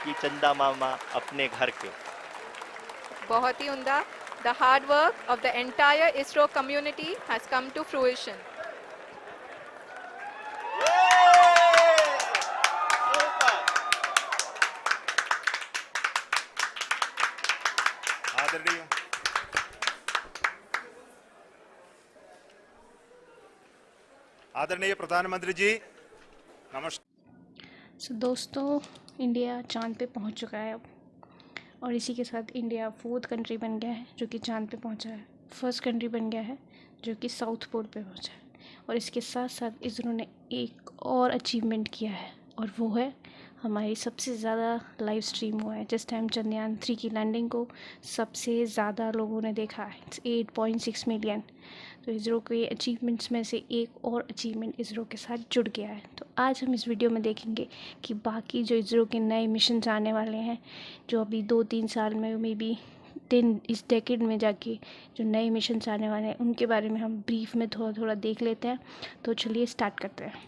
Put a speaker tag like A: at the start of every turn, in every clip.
A: कि चंदा मामा अपने घर के।
B: बहुत ही उम्दा। The hard work of the entire ISRO community has come to fruition.
C: आदरणीय आदरणीय प्रधानमंत्री जी, नमस्कार।
D: दोस्तों, इंडिया चाँद पे पहुंच चुका है अब, और इसी के साथ इंडिया 4th कंट्री बन गया है जो कि चाँद पे पहुंचा है। फर्स्ट कंट्री बन गया है जो कि साउथ पोल पे पहुंचा है। और इसके साथ साथ इसरो ने एक और अचीवमेंट किया है, और वो है हमारी सबसे ज़्यादा लाइव स्ट्रीम हुआ है। जिस टाइम चंद्रयान 3 की लैंडिंग को सबसे ज़्यादा लोगों ने देखा है, 8.6 मिलियन। तो इसरो के अचीवमेंट्स में से एक और अचीवमेंट इसरो के साथ जुड़ गया है। तो आज हम इस वीडियो में देखेंगे कि बाकी जो इसरो के नए मिशन आने वाले हैं, जो अभी 2-3 साल में, मे बी 10 इस डेकेड में जाके जो नए मिशन आने वाले हैं, उनके बारे में हम ब्रीफ में थोड़ा थोड़ा देख लेते हैं। तो चलिए स्टार्ट करते हैं।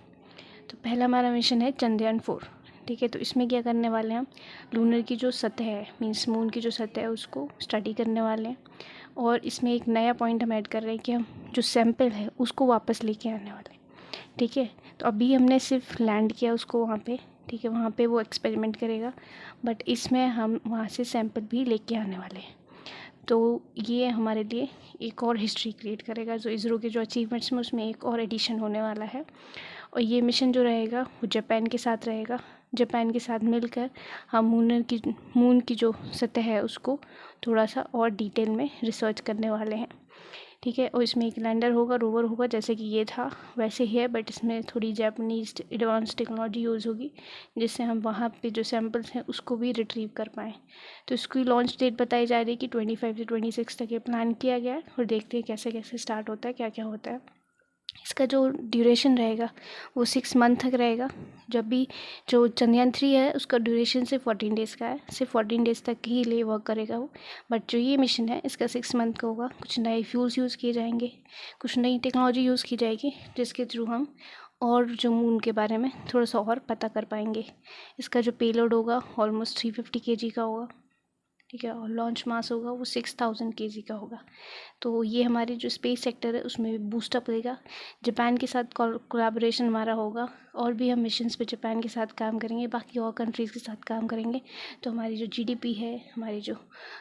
D: तो पहला हमारा मिशन है चंद्रयान 4। ठीक है, तो इसमें क्या करने वाले हैं हम, लूनर की जो सतह है, मीन्स मून की जो सतह है, उसको स्टडी करने वाले हैं। और इसमें एक नया पॉइंट हम ऐड कर रहे हैं कि हम जो सैंपल है उसको वापस लेके आने वाले हैं। ठीक है, तो अभी हमने सिर्फ लैंड किया उसको वहाँ पे। ठीक है, वहाँ पे वो एक्सपेरिमेंट करेगा, बट इसमें हम वहाँ से सैंपल भी लेके आने वाले हैं। तो ये हमारे लिए एक और हिस्ट्री क्रिएट करेगा। जो इसरो के जो अचीवमेंट्स में, उसमें एक और एडिशन होने वाला है। और ये मिशन जो रहेगा वो जापान के साथ रहेगा। जापान के साथ मिलकर हम मून की जो सतह है उसको थोड़ा सा और डिटेल में रिसर्च करने वाले हैं। ठीक है, और इसमें एक लैंडर होगा, रोवर होगा, जैसे कि ये था वैसे ही है, बट इसमें थोड़ी जापानीज एडवांस टेक्नोलॉजी यूज़ होगी, जिससे हम वहाँ पे जो सैम्पल्स हैं उसको भी रिट्रीव कर पाएँ। तो इसकी लॉन्च डेट बताई जा रही है कि 25 से 26 तक ये प्लान किया गया है, और देखते हैं कैसे कैसे स्टार्ट होता है, क्या क्या होता है। इसका जो ड्यूरेशन रहेगा वो 6 मंथ तक रहेगा। जब भी जो चंद्रयान 3 है उसका ड्यूरेशन सिर्फ 14 डेज़ का है, सिर्फ 14 डेज़ तक ही लिए वर्क करेगा वो। बट जो ये मिशन है इसका 6 मंथ का होगा। कुछ नए फ्यूल्स यूज़ किए जाएंगे, कुछ नई टेक्नोलॉजी यूज़ की जाएगी, जिसके थ्रू हम और जो मून के बारे में थोड़ा सा और पता कर पाएंगे। इसका जो पेलोड होगा ऑलमोस्ट 350 kg का होगा। ठीक है, और लॉन्च मास होगा वो 6000 kg का होगा। तो ये हमारे जो स्पेस सेक्टर है उसमें बूस्टअप देगा। जापान के साथ कोलैबोरेशन हमारा होगा, और भी हम मिशंस पे जापान के साथ काम करेंगे, बाकी और कंट्रीज़ के साथ काम करेंगे। तो हमारी जो जीडीपी है, हमारी जो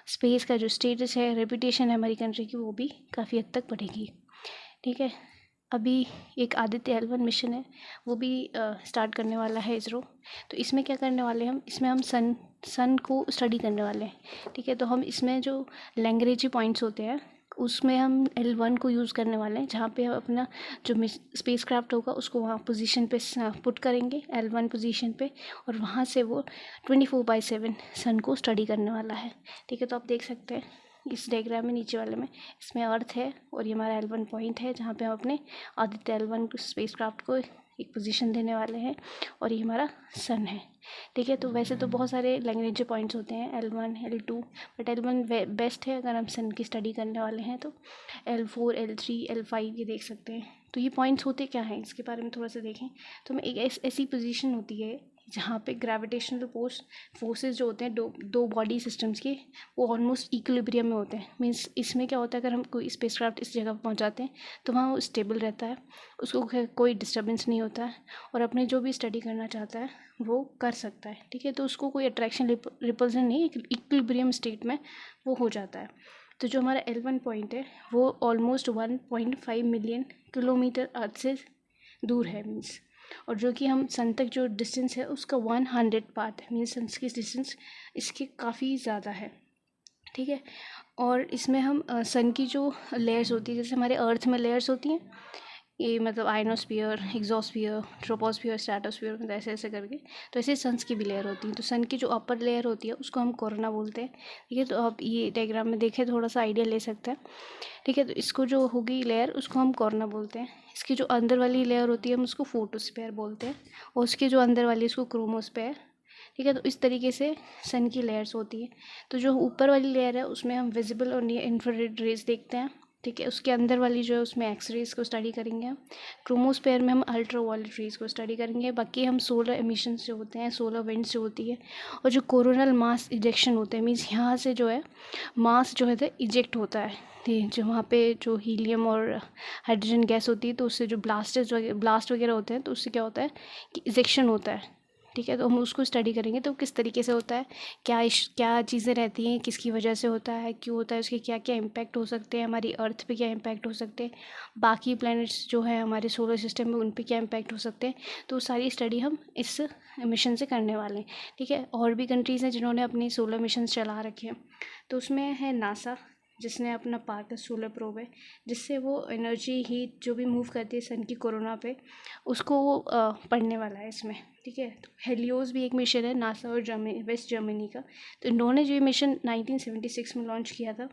D: स्पेस का जो स्टेटस है, रेपुटेशन है हमारी कंट्री की, वो भी काफ़ी हद तक बढ़ेगी। ठीक है, अभी एक आदित्य L1 मिशन है, वो भी स्टार्ट करने वाला है इसरो। तो इसमें क्या करने वाले हैं हम, इसमें हम सन को स्टडी करने वाले हैं। ठीक है, तो हम इसमें जो लैग्रेंज पॉइंट्स होते हैं उसमें हम L1 को यूज़ करने वाले हैं, जहाँ पे हम अपना जो स्पेस क्राफ्ट होगा उसको वहाँ पोजीशन पे पुट करेंगे, L1 पोजीशन पे, और वहाँ से वो 24/7 सन को स्टडी करने वाला है। ठीक है, तो आप देख सकते हैं इस डायग्राम में नीचे वाले में, इसमें अर्थ है और ये हमारा L1 पॉइंट है, जहाँ पे हम अपने आदित्य L1 स्पेस क्राफ्ट को एक पोजीशन देने वाले हैं, और ये हमारा सन है। ठीक है, तो वैसे तो बहुत सारे लैग्रेंज पॉइंट्स होते हैं, L1 L2, but L1 best है अगर हम सन की स्टडी करने वाले हैं। तो L4 L3 L5 ये देख सकते हैं। तो ये पॉइंट्स होते क्या हैं, इसके बारे में थोड़ा सा देखें। तो एक ऐसी पोजीशन होती है जहाँ पे ग्रेविटेशनल फोर्सेस जो होते हैं दो बॉडी सिस्टम्स के, वो ऑलमोस्ट इक्विलिब्रियम में होते हैं। मीन्स इसमें क्या होता है, अगर हम कोई स्पेसक्राफ्ट इस जगह पर पहुँचाते हैं तो वहाँ वो स्टेबल रहता है, उसको कोई डिस्टर्बेंस नहीं होता है, और अपने जो भी स्टडी करना चाहता है वो कर सकता है। ठीक है, तो उसको कोई अट्रैक्शन रिपल्सन नहीं, एक इक्विलिब्रियम स्टेट में वो हो जाता है। तो जो हमारा L1 पॉइंट है वो ऑलमोस्ट 1.5 मिलियन किलोमीटर अर्थ से दूर है, मीन्स। और जो कि हम सन तक जो डिस्टेंस है उसका 100 पाथ है, मीन्स सन की डिस्टेंस इसके काफ़ी ज़्यादा है। ठीक है, और इसमें हम सन की जो लेयर्स होती है, जैसे हमारे अर्थ में लेयर्स होती हैं, ये मतलब आयनोस्फीयर, एग्जोस्फीयर, ट्रोपोस्फीयर, स्ट्रेटोस्फीयर, मतलब ऐसे ऐसे करके, तो ऐसे सन्स की भी लेयर होती है। तो सन की जो अपर लेयर होती है उसको हम कोरोना बोलते हैं। ठीक है, तो आप ये डायग्राम में देखें, थोड़ा सा आइडिया ले सकते हैं। ठीक है, तो इसको जो होगी लेयर उसको हम कोरोना बोलते हैं। इसकी जो अंदर वाली लेयर होती है हम उसको फोटोस्फीयर बोलते हैं, और उसकी जो अंदर वाली उसको क्रोमोस्फीयर। ठीक है, तो इस तरीके से सन की लेयर्स होती है। तो जो ऊपर वाली लेयर है उसमें हम विजिबल और नियर इंफ्रारेड रेज देखते हैं। ठीक है। उसके अंदर वाली जो है उसमें एक्सरेज को स्टडी करेंगे हम। क्रोमोस्फेयर में हम अल्ट्रा वायलेट रेज को स्टडी करेंगे। बाकी हम सोलर एमिशंस जो होते हैं, सोलर विंड्स जो होती है, और जो कोरोनल मास इजेक्शन होते हैं, मीन्स यहाँ से जो है मास जो है इजेक्ट होता है, ठीक, जो वहाँ पे जो हीलियम और हाइड्रोजन गैस होती है, तो उससे जो ब्लास्ट वगैरह होते हैं, तो उससे क्या होता है कि इजेक्शन होता है, ठीक है। तो हम उसको स्टडी करेंगे तो किस तरीके से होता है, क्या चीज़ें रहती हैं, किसकी वजह से होता है, क्यों होता है, उसके क्या क्या इम्पैक्ट हो सकते हैं, हमारी अर्थ पे क्या इम्पैक्ट हो सकते हैं, बाकी प्लैनेट्स जो है हमारे सोलर सिस्टम में उन पे क्या इम्पैक्ट हो सकते हैं। तो सारी स्टडी हम इस मिशन से करने वाले हैं, ठीक है। और भी कंट्रीज़ हैं जिन्होंने अपनी सोलर मिशन चला रखे हैं। तो उसमें है नासा, जिसने अपना पार्कर सोलर प्रोब है, जिससे वो एनर्जी हीट जो भी मूव करती है सन की कोरोना पे, उसको वो पढ़ने वाला है इसमें, ठीक है। तो हेलियोस भी एक मिशन है नासा और वेस्ट जर्मनी का। तो इन्होंने जो ये मिशन 1976 में लॉन्च किया था,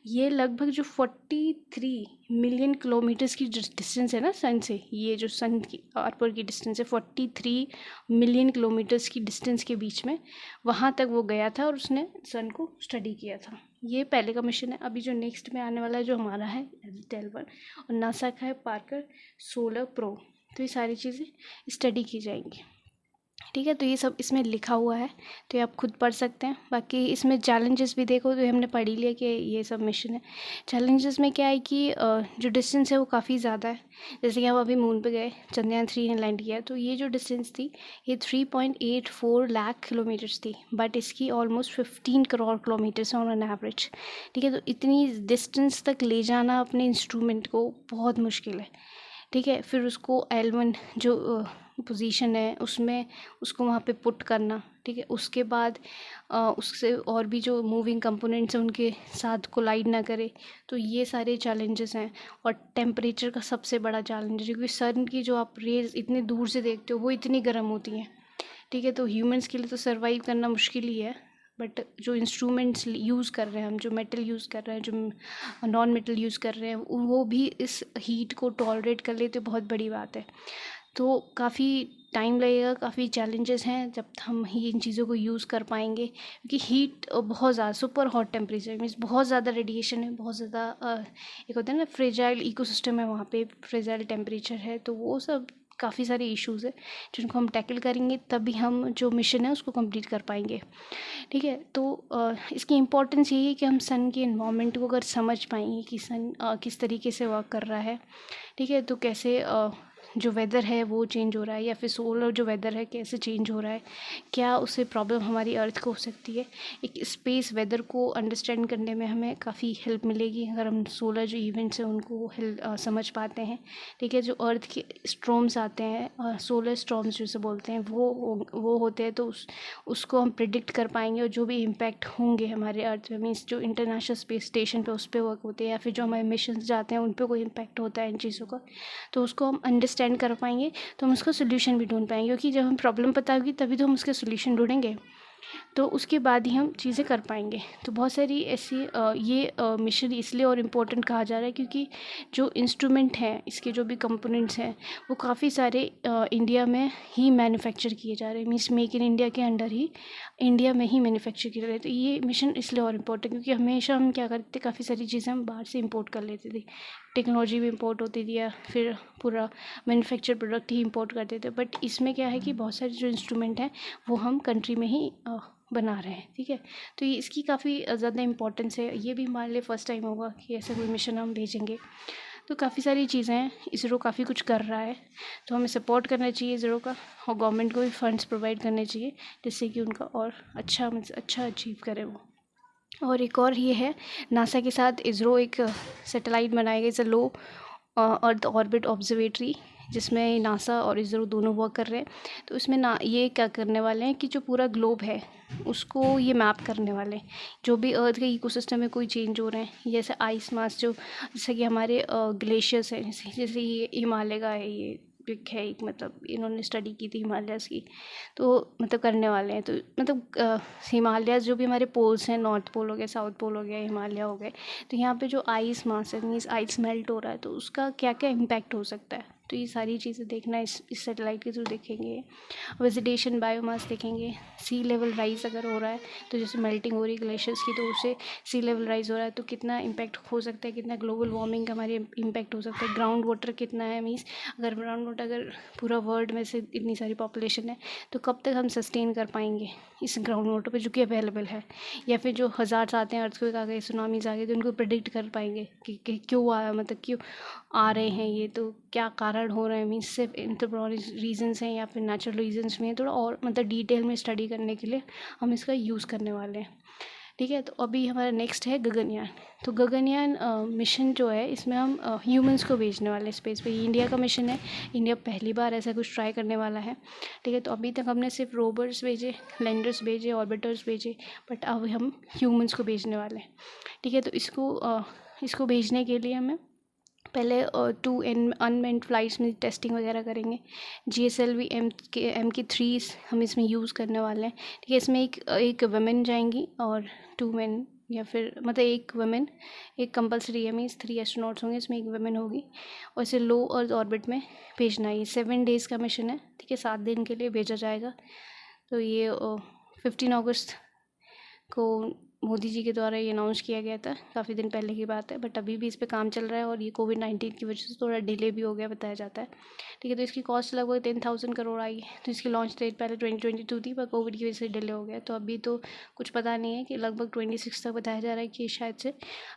D: ये लगभग जो 43 मिलियन किलोमीटर्स की डिस्टेंस है ना सन से, ये जो सन की आर पार की डिस्टेंस है 43 मिलियन किलोमीटर्स की डिस्टेंस के बीच में, वहाँ तक वो गया था और उसने सन को स्टडी किया था। ये पहले का मिशन है। अभी जो नेक्स्ट में आने वाला है जो हमारा है डेल्वर, और नासा का है पार्कर सोलर प्रोब। तो ये सारी चीज़ें स्टडी की जाएंगी, ठीक है। तो ये सब इसमें लिखा हुआ है, तो ये आप खुद पढ़ सकते हैं। बाकी इसमें चैलेंजेस भी देखो तो हमने पढ़ ही लिया कि ये सब मिशन है। चैलेंजेस में क्या है कि जो डिस्टेंस है वो काफ़ी ज़्यादा है। जैसे कि हम अभी मून पे गए, चंद्रयान 3 ने लैंड किया, तो ये जो डिस्टेंस थी ये 3.84 लाख किलोमीटर्स थी, बट इसकी almost 15 crore kilometres on an average, ठीक है। तो इतनी डिस्टेंस तक ले जाना अपने इंस्ट्रूमेंट को बहुत मुश्किल है, ठीक है। फिर उसको L1 जो पोजीशन है उसमें उसको वहाँ पे पुट करना, ठीक है। उसके बाद उससे और भी जो मूविंग कंपोनेंट्स हैं उनके साथ कोलाइड ना करे, तो ये सारे चैलेंजेस हैं। और टेम्परेचर का सबसे बड़ा चैलेंज है, क्योंकि सन की जो आप रेज इतने दूर से देखते हो वो इतनी गर्म होती हैं, ठीक है। तो ह्यूमंस के लिए तो सर्वाइव करना मुश्किल ही है, बट जो इंस्ट्रूमेंट्स यूज़ कर रहे हैं हम, जो मेटल यूज़ कर रहे हैं, जो नॉन मेटल यूज़ कर रहे हैं, वो भी इस हीट को टॉलरेट कर ले तो बहुत बड़ी बात है। तो काफ़ी टाइम लगेगा, काफ़ी चैलेंजेस हैं जब हम ही इन चीज़ों को यूज़ कर पाएंगे, क्योंकि हीट बहुत ज़्यादा सुपर हॉट टेम्परेचर मीन्स बहुत ज़्यादा रेडिएशन है, बहुत ज़्यादा एक होता है ना फ्रेजाइल इकोसिस्टम है वहाँ पे, फ्रेजाइल टेम्परेचर है, तो वो सब काफ़ी सारे इश्यूज़ है जिनको हम टैकल करेंगे, तभी हम जो मिशन है उसको कंप्लीट कर पाएंगे, ठीक है। तो इसकी इम्पोर्टेंस यही है कि हम सन के इन्वामेंट को अगर समझ पाएंगे कि सन किस तरीके से वर्क कर रहा है, ठीक है। तो कैसे जो वेदर है वो चेंज हो रहा है, या फिर सोलर जो वेदर है कैसे चेंज हो रहा है, क्या उससे प्रॉब्लम हमारी अर्थ को हो सकती है। एक स्पेस वेदर को अंडरस्टैंड करने में हमें काफ़ी हेल्प मिलेगी अगर हम सोलर जो इवेंट्स हैं उनको समझ पाते हैं, ठीक है। जो अर्थ के स्ट्रॉम्स आते हैं, सोलर स्ट्रॉम्स जैसे बोलते हैं, वो होते हैं, तो उसको हम प्रिडिक्ट कर पाएंगे। और जो भी इम्पैक्ट होंगे हमारे अर्थ में, मीन्स जो इंटरनेशनल स्पेस स्टेशन पे उस पर वर्क होते हैं, या फिर जो हमारे मिशन जाते हैं उन पर कोई इम्पैक्ट होता है इन चीज़ों का, तो उसको हम अंडरस्टैंड कर पाएंगे, तो हम उसका सोल्यूशन भी ढूंढ पाएंगे। क्योंकि जब हम प्रॉब्लम पता होगी तभी तो हम उसके सोल्यूशन ढूंढेंगे, तो उसके बाद ही हम चीज़ें कर पाएंगे। तो बहुत सारी ऐसी ये मिशन इसलिए और इम्पोर्टेंट कहा जा रहा है क्योंकि जो इंस्ट्रूमेंट हैं, इसके जो भी कंपोनेंट्स हैं, वो काफ़ी सारे इंडिया में ही मैन्युफैक्चर किए जा रहे हैं, मीन्स मेक इन इंडिया के अंडर ही इंडिया में ही मैन्युफैक्चर किए जा रहे हैं। तो ये मिशन इसलिए और इम्पोर्टेंट क्योंकि हमेशा हम क्या करते थे, काफ़ी सारी चीज़ें हम बाहर से इम्पोर्ट कर लेते थे, टेक्नोलॉजी भी इम्पोर्ट होती थी, या फिर पूरा मैन्युफैक्चर प्रोडक्ट ही इम्पोर्ट करते थे। बट इसमें क्या है कि बहुत सारे जो इंस्ट्रूमेंट हैं वो हम कंट्री में ही बना रहे हैं, ठीक है। तो ये इसकी काफ़ी ज़्यादा इंपॉर्टेंस है। ये भी हमारे लिए फ़र्स्ट टाइम होगा कि ऐसा कोई मिशन हम भेजेंगे। तो काफ़ी सारी चीज़ें हैं, इसरो काफ़ी कुछ कर रहा है, तो हमें सपोर्ट करना चाहिए इसरो का, और गवर्नमेंट को भी फंड्स प्रोवाइड करने चाहिए जिससे कि उनका और अच्छा अचीव करे वो। और एक और ये है, नासा के साथ इसरो एक सैटेलाइट बनाएगा, is a low earth orbit observatory, जिसमें नासा और इसरो दोनों वर्क कर रहे हैं। तो इसमें ये क्या करने वाले हैं कि जो पूरा ग्लोब है उसको ये मैप करने वाले हैं, जो भी अर्थ के इकोसिस्टम में कोई चेंज हो रहे हैं, जैसे आइस मास जो, जैसे कि हमारे ग्लेशियर्स हैं, जैसे ये हिमालय का है, ये पिक है एक, मतलब इन्होंने स्टडी की थी हिमालयस की, तो मतलब करने वाले हैं। तो मतलब हिमालयस जो भी हमारे पोल्स हैं, नॉर्थ पोल हो गया, साउथ पोल हो गया, हिमालय हो गए, तो यहाँ पे जो आइस मास है, मीन्स आइस मेल्ट हो रहा है, तो उसका क्या क्या इम्पैक्ट हो सकता है, तो ये सारी चीज़ें देखना इस सैटेलाइट के थ्रू देखेंगे। वेजिटेशन बायोमास देखेंगे, सी लेवल राइज अगर हो रहा है तो जैसे मेल्टिंग हो रही है ग्लेशियर्स की, तो उससे सी लेवल राइज हो रहा है तो कितना इम्पैक्ट हो सकता है, कितना ग्लोबल वार्मिंग का हमारे इम्पैक्ट हो सकता है। ग्राउंड वाटर कितना है, मीन्स अगर ग्राउंड वाटर अगर पूरा वर्ल्ड में से इतनी सारी पॉपुलेशन है तो कब तक हम सस्टेन कर पाएंगे इस ग्राउंड वाटर पे जो कि अवेलेबल है, या फिर जो हज़ार्स आते हैं, अर्थक्वेक आ गए, सुनामीज आ गए, तो उनको प्रेडिक्ट कर पाएंगे कि क्यों आया, मतलब क्यों आ रहे हैं ये, तो क्या कारण हो रहे हैं, मीन्स सिर्फ एंथ्रोपोनिक रीजंस हैं या फिर नेचुरल रीजंस में, थोड़ा और मतलब डिटेल में स्टडी करने के लिए हम इसका यूज़ करने वाले हैं। ठीक है, तो अभी हमारा नेक्स्ट है गगनयान। तो गगनयान मिशन जो है इसमें हम ह्यूमंस को भेजने वाले हैं स्पेस पे। ये इंडिया का मिशन है, इंडिया पहली बार ऐसा कुछ ट्राई करने वाला है। ठीक है, तो अभी तक हमने सिर्फ रोवर्स भेजे, लैंडर्स भेजे, ऑर्बिटर्स भेजे, बट अब हम ह्यूमंस को भेजने वाले हैं। ठीक है, तो इसको भेजने के लिए हमें पहले 2 अनमेन्ड फ्लाइट्स में टेस्टिंग वगैरह करेंगे। GSLV M3 हम इसमें यूज़ करने वाले हैं। ठीक है, इसमें एक वुमेन जाएंगी और 2 मेन, या फिर मतलब एक वुमेन, एक कंपलसरी है, मीन्स 3 एस्ट्रोनॉट्स होंगे, इसमें एक वुमेन होगी और इसे लो अर्थ ऑर्बिट में भेजना है। ये 7 डेज़ का मिशन है। ठीक है, 7 दिन के लिए भेजा जाएगा। तो ये 15 अगस्त को मोदी जी के द्वारा ये अनाउंस किया गया था, काफ़ी दिन पहले की बात है, बट अभी भी इस पे काम चल रहा है और ये कोविड-19 की वजह से थोड़ा डिले भी हो गया बताया जाता है। ठीक है, तो इसकी कॉस्ट लगभग 10,000 करोड़ आई। तो इसकी लॉन्च डेट पहले 2022 थी, पर कोविड की वजह से डिले हो गया, तो अभी तो कुछ पता नहीं है कि लगभग 26 तक बताया जा रहा है कि शायद से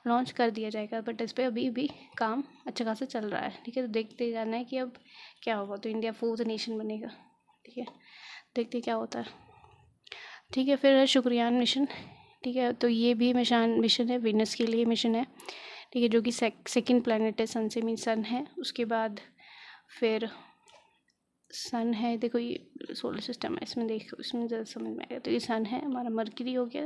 D: लॉन्च कर दिया जाएगा, बट इस पर अभी भी काम अच्छा खासा चल रहा है। ठीक है, तो देखते जाना है कि अब क्या होगा। तो इंडिया 4th नेशन बनेगा। ठीक है, देखते क्या होता है। ठीक है, फिर है शुक्रयान मिशन। ठीक है, तो ये भी मिशन है, वीनस के लिए मिशन है। ठीक है, जो कि सेकंड प्लैनेट है सन से, मीन सन है, उसके बाद फिर सन है। देखो ये सोलर सिस्टम है, इसमें देखो, इसमें ज़्यादा समझ में आएगा। तो ये सन है हमारा, मरकरी हो गया,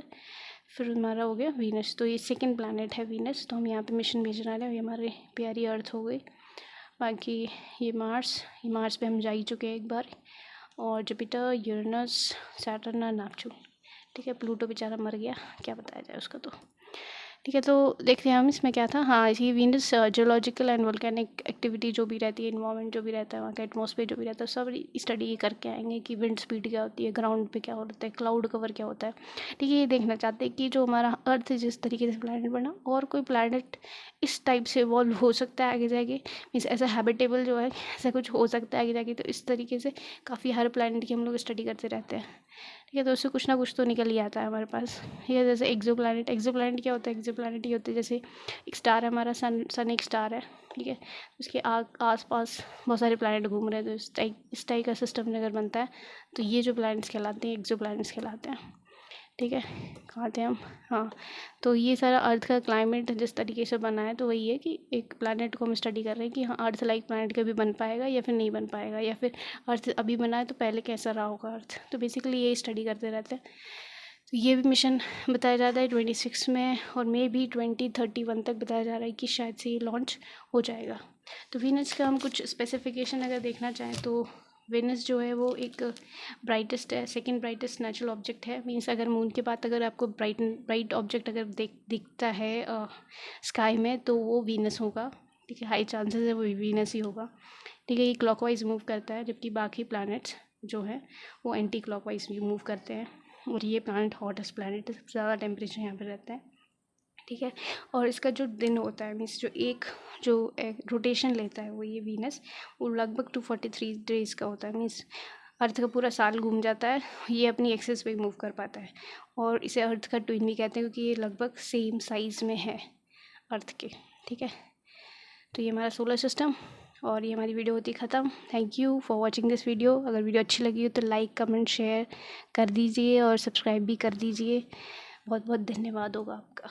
D: फिर हमारा हो गया वीनस। तो ये सेकंड प्लैनेट है वीनस, तो हम यहाँ पे मिशन भेजने वाले हैं। ये हमारी प्यारी अर्थ हो गई। बाकी ये मार्स पे हम जा ही चुके हैं एक बार, और जुपिटर, यूरेनस, सैटर्न और नेपच्यून। ठीक है, प्लूटो बेचारा मर गया, क्या बताया जाए उसका। तो ठीक है, तो देखते हैं हम इसमें क्या था। हाँ, ये Venus geological and volcanic activity जो भी रहती है, इन्वायरमेंट जो भी रहता है, वहाँ का एटमॉस्फेयर जो भी रहता है, सब स्टडी करके आएंगे कि विंड स्पीड क्या होती है, ग्राउंड पे क्या होता है, क्लाउड कवर क्या होता है। ठीक है, ये देखना चाहते हैं कि जो हमारा अर्थ जिस तरीके से प्लैनेट बना, और कोई प्लैनेट इस टाइप से इवॉल्व हो सकता है आगे जाके, मीन्स ऐसा हैबिटेबल जो है, ऐसा कुछ हो सकता है आगे जाके। तो इस तरीके से काफ़ी हर प्लैनेट की हम लोग स्टडी करते रहते हैं। ठीक है, तो उससे कुछ ना कुछ तो निकल ही आता है हमारे पास। ठीक है, जैसे एक्सोप्लैनेट क्या होता है? एक्सोप्लैनेट ये होते हैं जैसे एक स्टार है हमारा, सन एक स्टार है। ठीक है, उसके आस पास बहुत सारे प्लैनेट घूम रहे हैं, तो इस टाइप का सिस्टम अगर बनता है तो ये जो प्लैनेट्स कहलाते हैं एक्सोप्लैनेट्स कहलाते हैं। ठीक है, कहाँ थे हम? हाँ, तो ये सारा अर्थ का क्लाइमेट जिस तरीके से बना है, तो वही है कि एक प्लैनेट को हम स्टडी कर रहे हैं कि हाँ, अर्थ लाइक प्लैनेट कभी बन पाएगा या फिर नहीं बन पाएगा, या फिर अर्थ अभी बना है तो पहले कैसा रहा होगा अर्थ। तो बेसिकली ये स्टडी करते रहते हैं। तो ये भी मिशन बताया जाता है 26 में, और मे भी 2031 तक बताया जा रहा है कि शायद से ये लॉन्च हो जाएगा। तो वीनस का हम कुछ स्पेसिफिकेशन अगर देखना चाहें तो वेनस जो है वो एक ब्राइटेस्ट है, सेकंड ब्राइटेस्ट नेचुरल ऑब्जेक्ट है। मीन्स अगर मून के बाद अगर आपको ब्राइट ऑब्जेक्ट अगर दिखता है स्काई में, तो वो वीनस होगा। ठीक है, हाई चांसेस है वो वीनस ही होगा। ठीक है, ये क्लॉकवाइज मूव करता है, जबकि बाकी प्लैनेट्स जो है वो एंटी क्लॉकवाइज मूव करते हैं। और ये प्लैनेट हॉटेस्ट प्लैनेट है, सबसे ज़्यादा टेम्परेचर यहाँ पर रहता है। ठीक है, और इसका जो दिन होता है, मीन्स जो एक रोटेशन लेता है वो ये वीनस, वो लगभग 243 डेज का होता है। मीन्स अर्थ का पूरा साल घूम जाता है, ये अपनी एक्सिस पे मूव कर पाता है। और इसे अर्थ का ट्विन भी कहते हैं, क्योंकि ये लगभग सेम साइज़ में है अर्थ के। ठीक है, तो ये हमारा सोलर सिस्टम, और ये हमारी वीडियो होती ख़त्म। Thank you for watching this video. अगर वीडियो अच्छी लगी हो तो लाइक, कमेंट, शेयर कर दीजिए और सब्सक्राइब भी कर दीजिए। बहुत बहुत धन्यवाद होगा आपका।